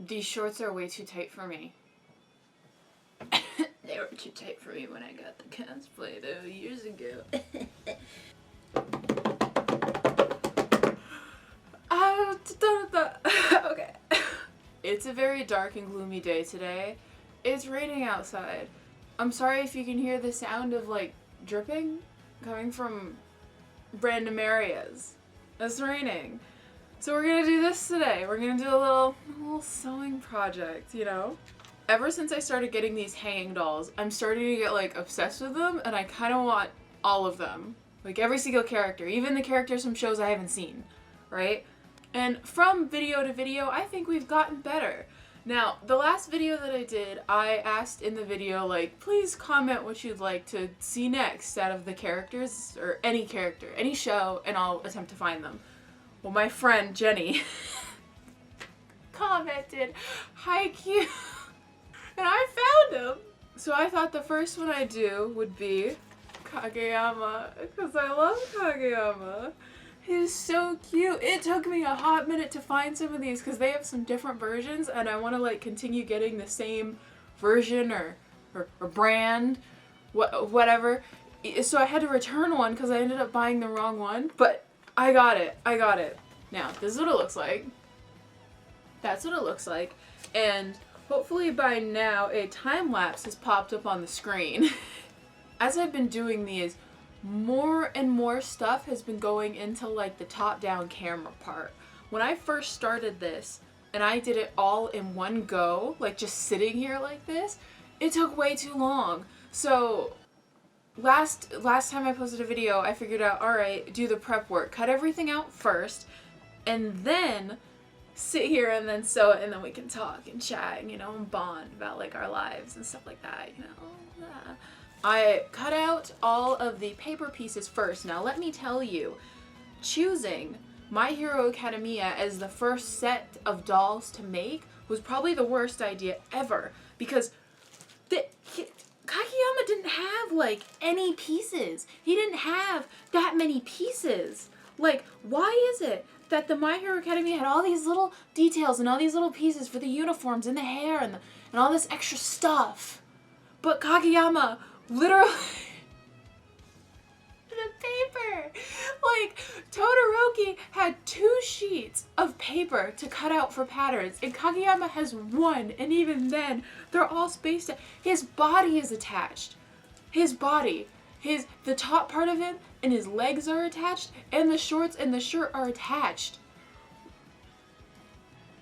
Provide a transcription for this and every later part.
These shorts are way too tight for me. They were too tight for me when I got the cosplay though, years ago. Okay. It's a very dark and gloomy day today. It's raining outside. I'm sorry if you can hear the sound of like dripping coming from random areas. It's raining. So we're gonna do this today. We're gonna do a little sewing project, you know? Ever since I started getting these hanging dolls, I'm starting to get like obsessed with them, and I kind of want all of them. Like every single character, even the characters from shows I haven't seen, right? And from video to video, I think we've gotten better. Now, the last video that I did, I asked in the video, like, please comment what you'd like to see next out of the characters, or any character, any show, and I'll attempt to find them. Well, my friend, Jenny, commented, HAIKYUU, and I found him. So I thought the first one I'd do would be Kageyama, because I love Kageyama. He's so cute. It took me a hot minute to find some of these because they have some different versions, and I want to like continue getting the same version or brand, whatever. So I had to return one because I ended up buying the wrong one, but I got it. I got it. Now, this is what it looks like. That's what it looks like. And hopefully by now a time lapse has popped up on the screen. As I've been doing these, more and more stuff has been going into like the top-down camera part. When I first started this and I did it all in one go, like just sitting here like this, it took way too long. So last time I posted a video, I figured out, alright, do the prep work, cut everything out first, and then sit here and then sew it, and then we can talk and chat, you know, and bond about like our lives and stuff like that, you know. Yeah. I cut out all of the paper pieces first. Now let me tell you, choosing My Hero Academia as the first set of dolls to make was probably the worst idea ever, because Kageyama didn't have like any pieces. He didn't have that many pieces. Like, why is it that the My Hero Academia had all these little details and all these little pieces for the uniforms and the hair and all this extra stuff, but Kageyama literally the paper, like Todoroki had 2 sheets of paper to cut out for patterns, and Kageyama has 1, and even then they're all spaced out. His body is attached. His body, the top part of him and his legs are attached, and the shorts and the shirt are attached.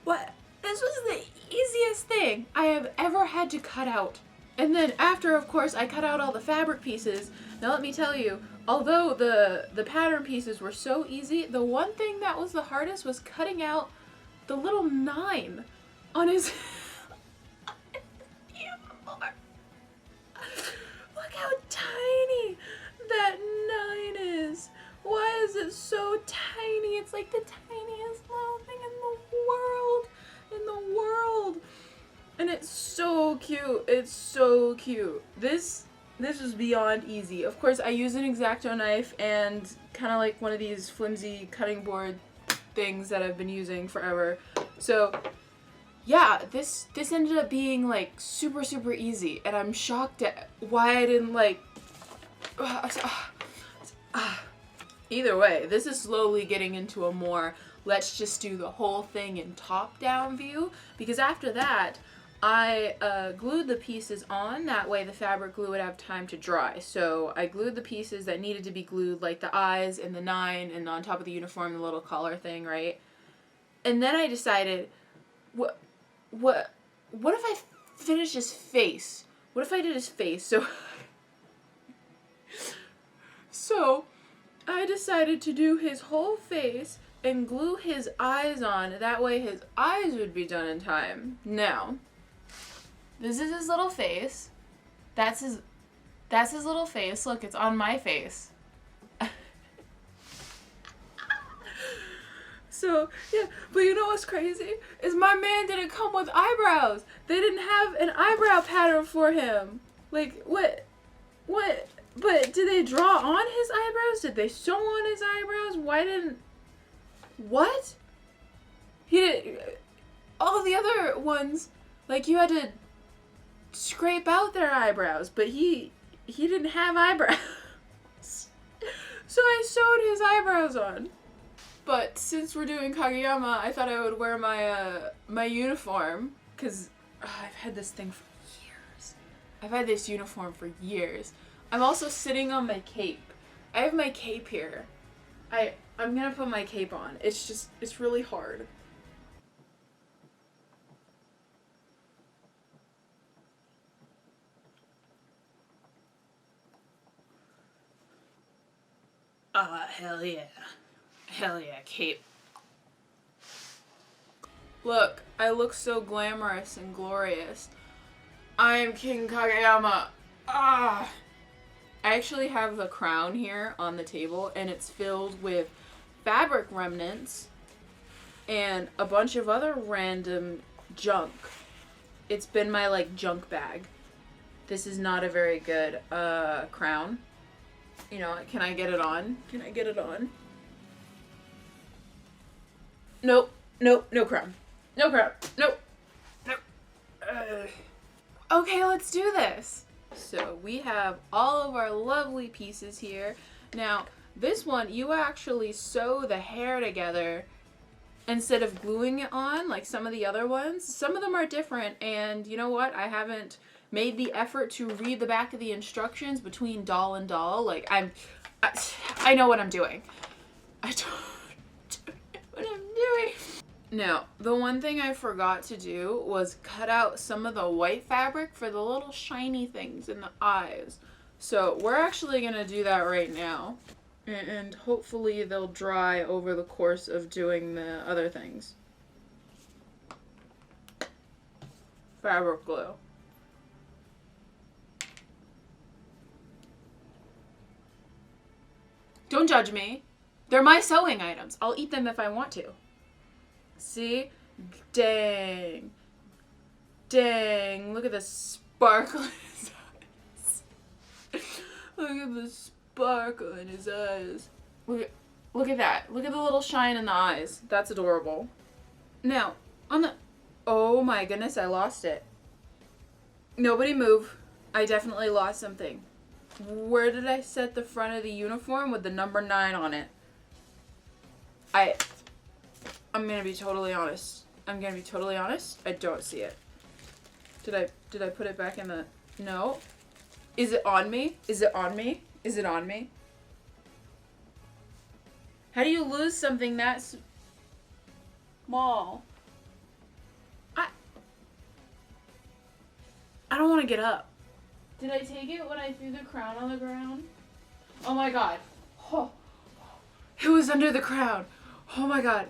What? This was the easiest thing I have ever had to cut out. And then after, of course, I cut out all the fabric pieces. Now let me tell you, although the pattern pieces were so easy, the one thing that was the hardest was cutting out the little 9 on his uniform. Look how tiny that 9 is. Why is it so tiny? It's like the tiniest little thing in the world. And it's so cute. It's so cute. This was beyond easy. Of course, I use an X-Acto knife and kind of like one of these flimsy cutting board things that I've been using forever. So yeah, this ended up being like super easy, and I'm shocked at why I didn't like either way, this is slowly getting into a more let's just do the whole thing in top-down view, because after that I glued the pieces on, that way the fabric glue would have time to dry. So I glued the pieces that needed to be glued, like the eyes and the 9, and on top of the uniform, the little collar thing, right? And then I decided, what if I finish his face? What if I did his face? So I decided to do his whole face and glue his eyes on, that way his eyes would be done in time. Now, this is his little face. That's his little face. Look, it's on my face. So, yeah, but you know what's crazy? Is my man didn't come with eyebrows. They didn't have an eyebrow pattern for him. Like, what? But did they draw on his eyebrows? Did they sew on his eyebrows? Why didn't... What? He did... all the other ones, like you had to scrape out their eyebrows, but he didn't have eyebrows. So I sewed his eyebrows on. But since we're doing Kageyama, I thought I would wear my my uniform, because I've had this thing for years. I've had this uniform for years. I'm also sitting on my cape. I have my cape here. I'm gonna put my cape on. It's really hard. Hell yeah. Hell yeah, cape. Look, I look so glamorous and glorious. I'm King Kageyama. Ah! I actually have a crown here on the table, and it's filled with fabric remnants and a bunch of other random junk. It's been my, like, junk bag. This is not a very good crown. You know, can I get it on? Can I get it on? Nope. Nope. No crown. No crown. Nope. Nope. Okay, let's do this. So we have all of our lovely pieces here. Now, this one, you actually sew the hair together instead of gluing it on like some of the other ones. Some of them are different, and you know what? I haven't made the effort to read the back of the instructions between doll and doll. Like, I know what I'm doing. I don't know what I'm doing. Now, the one thing I forgot to do was cut out some of the white fabric for the little shiny things in the eyes. So we're actually gonna do that right now. And hopefully they'll dry over the course of doing the other things. Fabric glue. Don't judge me. They're my sewing items. I'll eat them if I want to. See? Dang. Dang. Look at the sparkle in his eyes. Look at the sparkle in his eyes. Look at that. Look at the little shine in the eyes. That's adorable. Now, on the... Oh my goodness, I lost it. Nobody move. I definitely lost something. Where did I set the front of the uniform with the number 9 on it? I'm gonna be totally honest. I don't see it. Did I put it back in the... No. Is it on me? Is it on me? Is it on me? How do you lose something that small? I don't want to get up. Did I take it when I threw the crown on the ground? Oh my god. Oh. It was under the crown. Oh my god.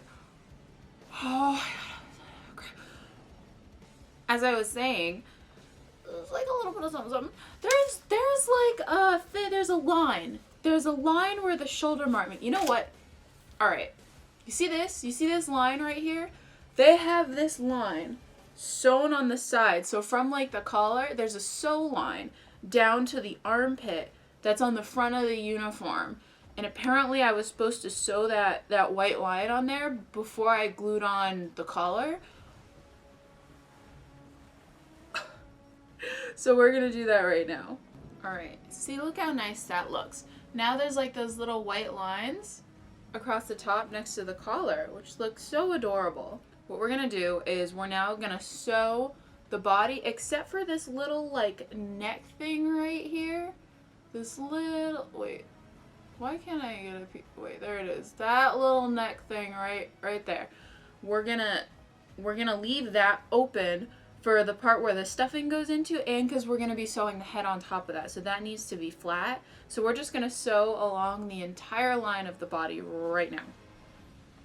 Oh my god. As I was saying, there's like a little bit of something. There's like there's a line. There's a line where the shoulder mark. You know what? All right. You see this? You see this line right here? They have this line sewn on the side. So from like the collar, there's a sew line down to the armpit that's on the front of the uniform. And apparently I was supposed to sew that white line on there before I glued on the collar. So we're gonna do that right now. Alright, see, look how nice that looks. Now there's like those little white lines across the top next to the collar, which looks so adorable. What we're gonna do is we're now gonna sew the body, except for this little like neck thing right here. This little, wait, why can't I get a, wait, there it is. That little neck thing right there. We're gonna leave that open for the part where the stuffing goes into, and because we're going to be sewing the head on top of that. So that needs to be flat. So we're just going to sew along the entire line of the body right now.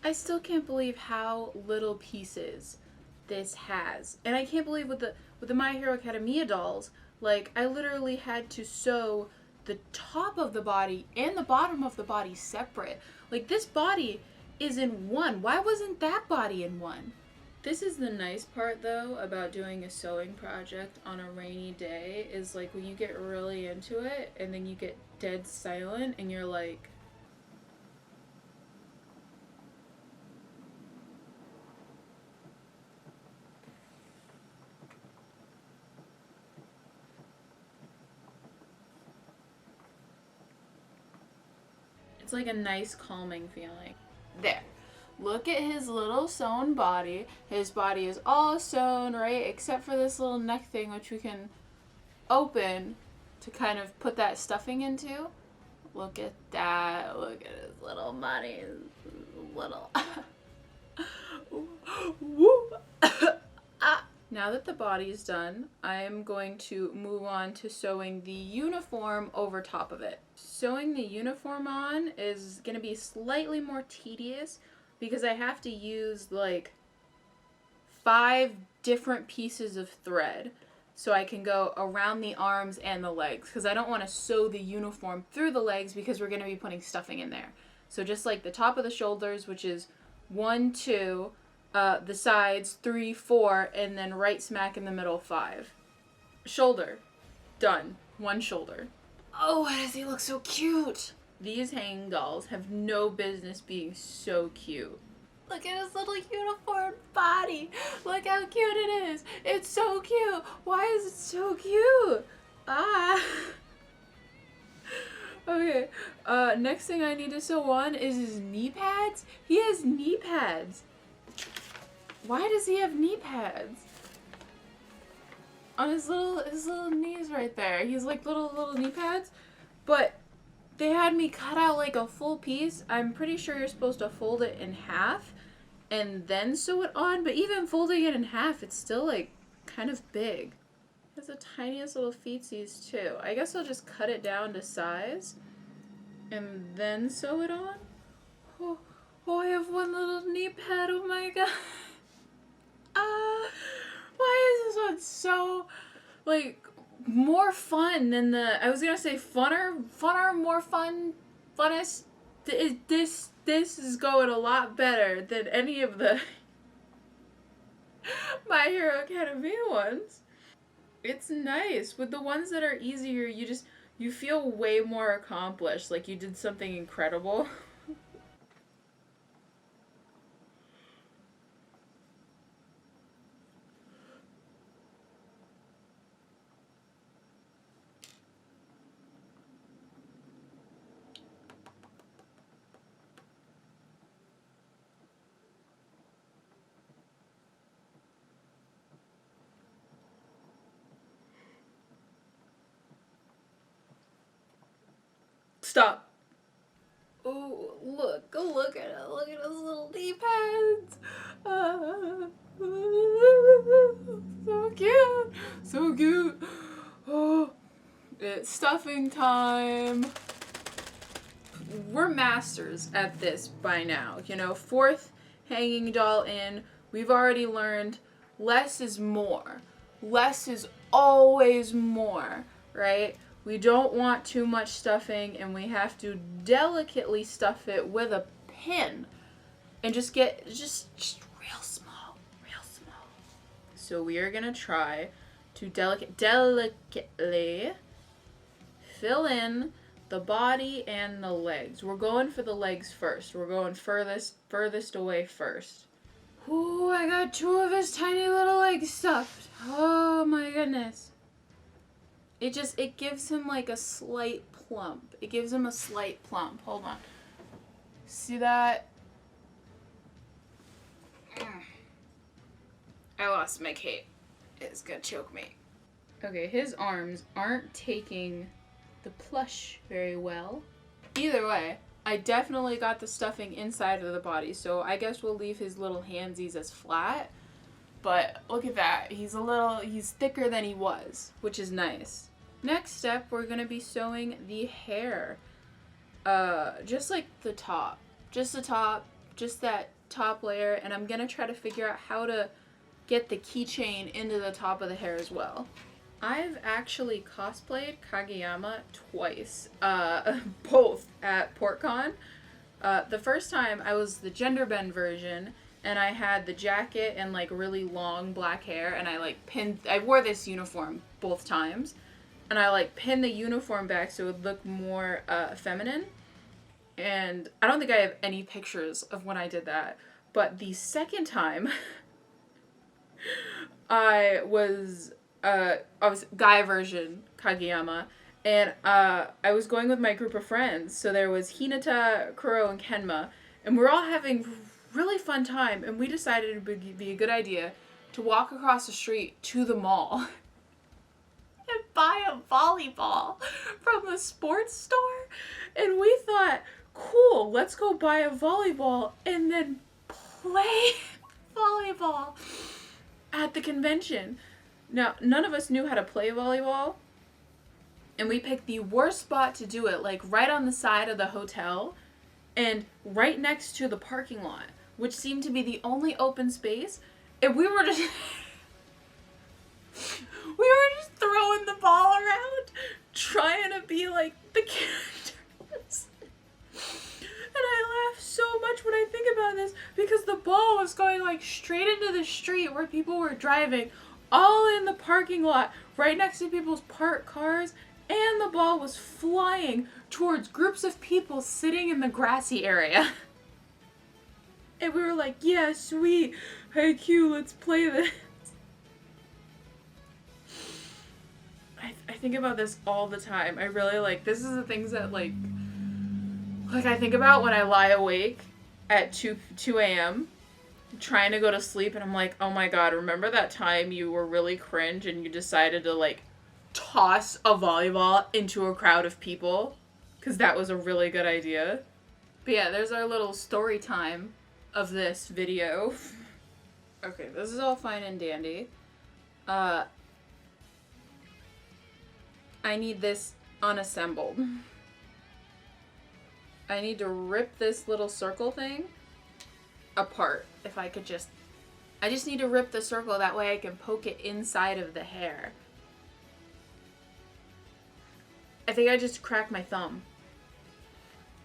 I still can't believe how little pieces this has. And I can't believe with the My Hero Academia dolls, like I literally had to sew the top of the body and the bottom of the body separate. Like this body is in one. Why wasn't that body in one? This is the nice part though about doing a sewing project on a rainy day, is like when you get really into it and then you get dead silent and you're like, It's like a nice calming feeling. There. Look at his little sewn body. His body is all sewn, right? Except for this little neck thing, which we can open to kind of put that stuffing into. Look at that. Look at his little body. His little... Woo! Now that the body's done, I am going to move on to sewing the uniform over top of it. Sewing the uniform on is going to be slightly more tedious because I have to use like 5 different pieces of thread so I can go around the arms and the legs, because I don't want to sew the uniform through the legs because we're going to be putting stuffing in there. So just like the top of the shoulders, which is 1, 2, the sides 3, 4, and then right smack in the middle 5. Shoulder, done. 1 shoulder. Oh, why does he look so cute? These hanging dolls have no business being so cute. Look at his little uniform body. Look how cute it is. It's so cute. Why is it so cute? Ah. Okay, next thing I need to sew on is his knee pads. He has knee pads. Why does he have knee pads? On his little knees right there. He's like little knee pads. But they had me cut out like a full piece. I'm pretty sure you're supposed to fold it in half and then sew it on. But even folding it in half, it's still like kind of big. It has the tiniest little feetsies too. I guess I'll just cut it down to size and then sew it on. Oh, I have 1 little knee pad. Oh my god. Why is this one so, like, more fun than the, I was gonna say funner, more fun, funnest. This is going a lot better than any of the My Hero Academia ones. It's nice. With the ones that are easier, you feel way more accomplished, like you did something incredible. Stop. Oh, look at it. Look at his little knee pads. So cute. So cute. Oh, it's stuffing time. We're masters at this by now. You know, 4th hanging doll in. We've already learned less is more. Less is always more, right? We don't want too much stuffing, and we have to delicately stuff it with a pin. And just get, just real small, real small. So we are gonna try to delicately fill in the body and the legs. We're going for the legs first. We're going furthest away first. Ooh, I got 2 of his tiny little legs stuffed. Oh my goodness. It gives him like a slight plump. It gives him a slight plump. Hold on. See that? I lost my cape. It's gonna choke me. Okay, his arms aren't taking the plush very well. Either way, I definitely got the stuffing inside of the body, so I guess we'll leave his little handsies as flat. But look at that. He's thicker than he was, which is nice. Next step, we're going to be sewing the hair. Just like the top. Just the top. Just that top layer. And I'm going to try to figure out how to get the keychain into the top of the hair as well. I've actually cosplayed Kageyama twice. Both at PortCon. The first time I was the gender bend version. And I had the jacket and like really long black hair, and I wore this uniform both times, and I like pinned the uniform back so it would look more feminine. And I don't think I have any pictures of when I did that, but the second time I was guy version Kageyama, And I was going with my group of friends. So there was Hinata, Kuro, and Kenma. And we're all having really fun time. And we decided it would be a good idea to walk across the street to the mall and buy a volleyball from the sports store. And we thought, cool, let's go buy a volleyball and then play volleyball at the convention. Now, none of us knew how to play volleyball. And we picked the worst spot to do it, like right on the side of the hotel and right next to the parking lot, which seemed to be the only open space. And we were just throwing the ball around, trying to be like the characters. And I laugh so much when I think about this because the ball was going like straight into the street where people were driving, all in the parking lot, right next to people's parked cars. And the ball was flying towards groups of people sitting in the grassy area. And we were like, yeah, sweet. HAIKYUU, let's play this. I think about this all the time. I really like, this is the things that like I think about when I lie awake at 2 a.m. trying to go to sleep and I'm like, oh my god, remember that time you were really cringe and you decided to like toss a volleyball into a crowd of people because that was a really good idea. But yeah, there's our little story time of this video. Okay, this is all fine and dandy. I need this unassembled. I need to rip this little circle thing apart. If I could just... I just need to rip the circle, that way I can poke it inside of the hair. I think I just cracked my thumb.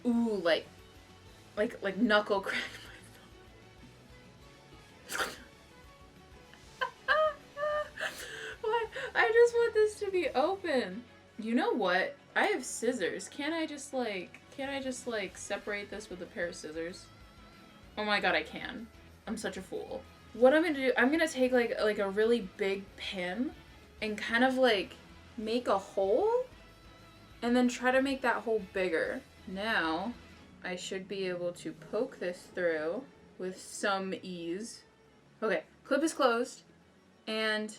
Ooh, like knuckle cracked my thumb. What? I just want this to be open. You know what? I have scissors. Can't I just separate this with a pair of scissors? Oh my god, I can. I'm such a fool. What I'm gonna do, I'm gonna take like a really big pin and kind of like make a hole and then try to make that hole bigger. Now, I should be able to poke this through with some ease. Okay, clip is closed, and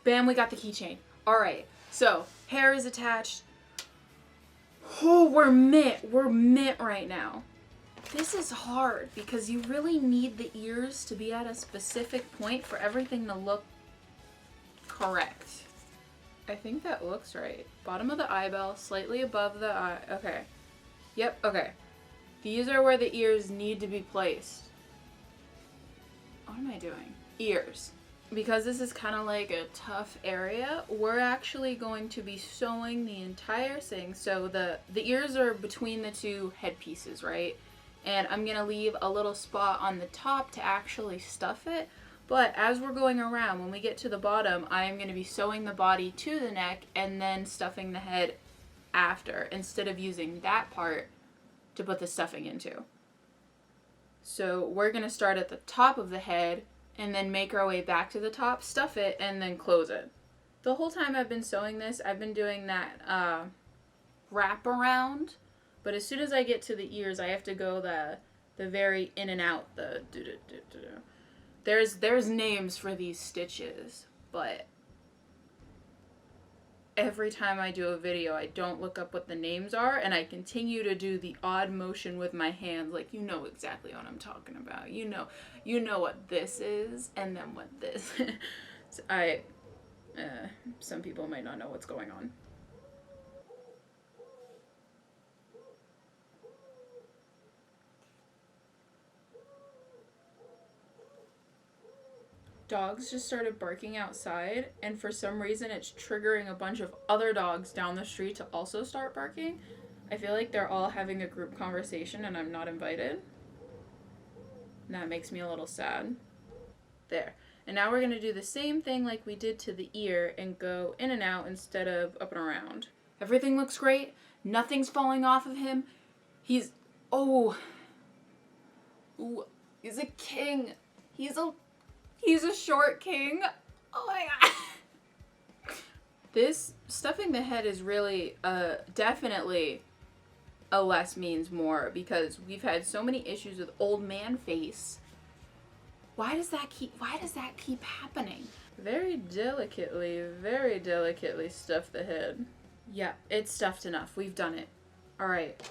bam, we got the keychain. Alright, so, hair is attached. Oh, we're mint right now. This is hard because you really need the ears to be at a specific point for everything to look correct. I think that looks right. Bottom of the eyeball, slightly above the eye. Okay. Yep, okay. These are where the ears need to be placed. What am I doing? Ears. Because this is kind of like a tough area, we're actually going to be sewing the entire thing. So the ears are between the two headpieces, right? And I'm going to leave a little spot on the top to actually stuff it. But as we're going around, when we get to the bottom, I am going to be sewing the body to the neck and then stuffing the head after, instead of using that part to put the stuffing into. So we're going to start at the top of the head and then make our way back to the top, stuff it, and then close it. The whole time I've been sewing this, I've been doing that wrap around, but as soon as I get to the ears, I have to go the very in and out, There's names for these stitches, but every time I do a video, I don't look up what the names are, and I continue to do the odd motion with my hands, like, you know exactly what I'm talking about. You know what this is, and then what this. So some people might not know what's going on. Dogs just started barking outside, and for some reason it's triggering a bunch of other dogs down the street to also start barking. I feel like they're all having a group conversation and I'm not invited. And that makes me a little sad. There. And now we're going to do the same thing like we did to the ear and go in and out instead of up and around. Everything looks great. Nothing's falling off of him. He's a king. He's a short king. Oh my god. This stuffing the head is really definitely a less means more, because we've had so many issues with old man face. Why does that keep happening? Very delicately stuff the head. Yeah, it's stuffed enough. We've done it. All right.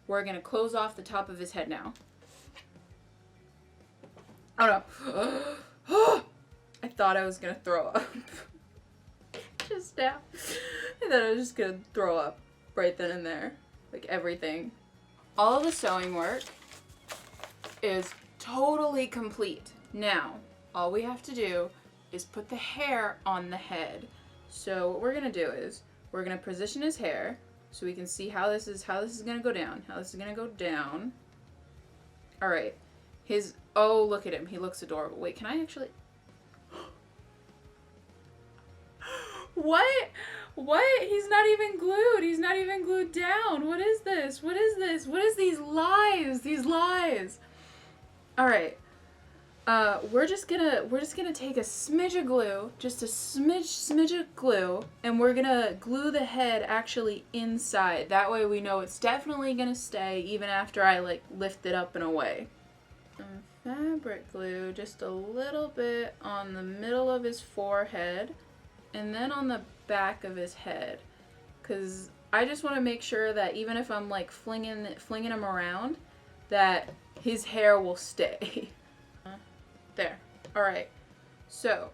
We're going to close off the top of his head now. Oh no. I thought I was going to throw up. Just now. I thought I was just going to throw up right then and there. Like everything. All of the sewing work is totally complete. Now, all we have to do is put the hair on the head. So what we're gonna do is we're gonna position his hair so we can see how this is gonna go down. All right. Oh, look at him. He looks adorable. Wait, can I actually? What? What? He's not even glued. He's not even glued down. What is this? What is this? What is these lies? These lies. All right. We're just gonna take a smidge of glue, just a smidge of glue, and we're gonna glue the head actually inside. That way we know it's definitely gonna stay even after I like lift it up and away. Fabric glue just a little bit on the middle of his forehead, and then on the back of his head, because I just want to make sure that even if I'm like flinging him around, that his hair will stay. There. Alright. So,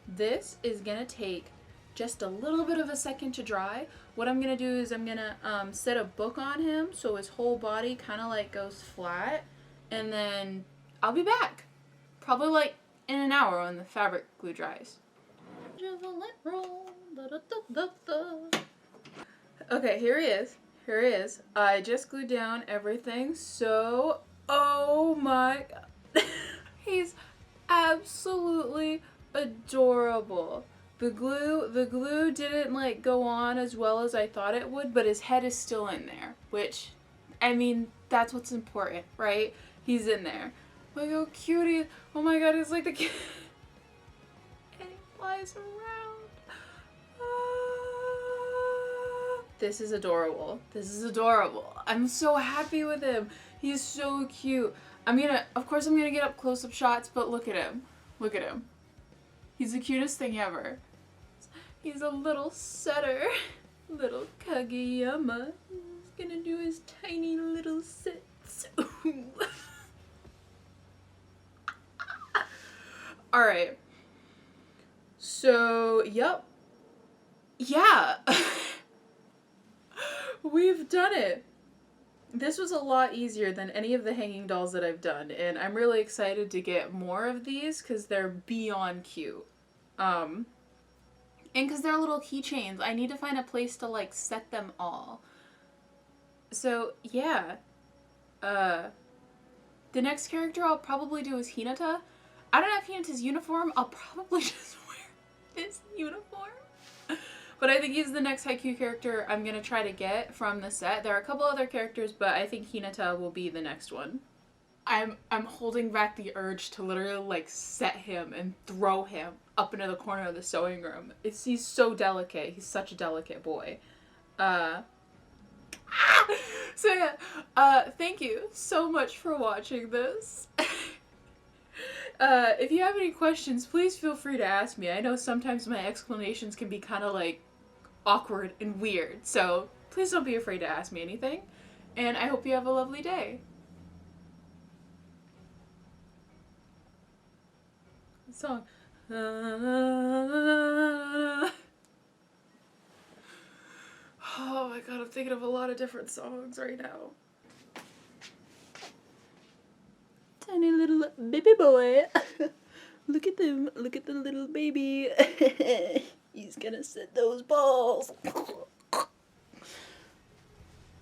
this is going to take just a little bit of a second to dry. What I'm going to do is I'm going to set a book on him so his whole body kind of like goes flat. And then I'll be back. Probably like in an hour when the fabric glue dries. Okay, here he is. Here he is. I just glued down everything. So, oh my god. He's absolutely adorable. The glue didn't like go on as well as I thought it would, but his head is still in there, which, I mean, that's what's important, right? He's in there. Look how cute he is. Oh my god, he's like the kid. And he flies around. Ah. This is adorable. This is adorable. I'm so happy with him. He's so cute. Of course I'm gonna get up close-up shots, but look at him. Look at him. He's the cutest thing ever. He's a little setter. Little Kageyama. He's gonna do his tiny little sits. Alright. So, yep. Yeah. We've done it. This was a lot easier than any of the hanging dolls that I've done, and I'm really excited to get more of these because they're beyond cute. And because they're little keychains, I need to find a place to like set them all. So yeah, the next character I'll probably do is Hinata. I don't have Hinata's uniform. I'll probably just wear this uniform. But I think he's the next HAIKYUU character I'm going to try to get from the set. There are a couple other characters, but I think Hinata will be the next one. I'm holding back the urge to literally like set him and throw him up into the corner of the sewing room. He's so delicate. He's such a delicate boy. So yeah, thank you so much for watching this. If you have any questions, please feel free to ask me. I know sometimes my explanations can be kind of like awkward and weird, so please don't be afraid to ask me anything. And I hope you have a lovely day. Song. Oh my god, I'm thinking of a lot of different songs right now. Tiny little baby boy. Look at them. Look at the little baby. He's gonna set those balls.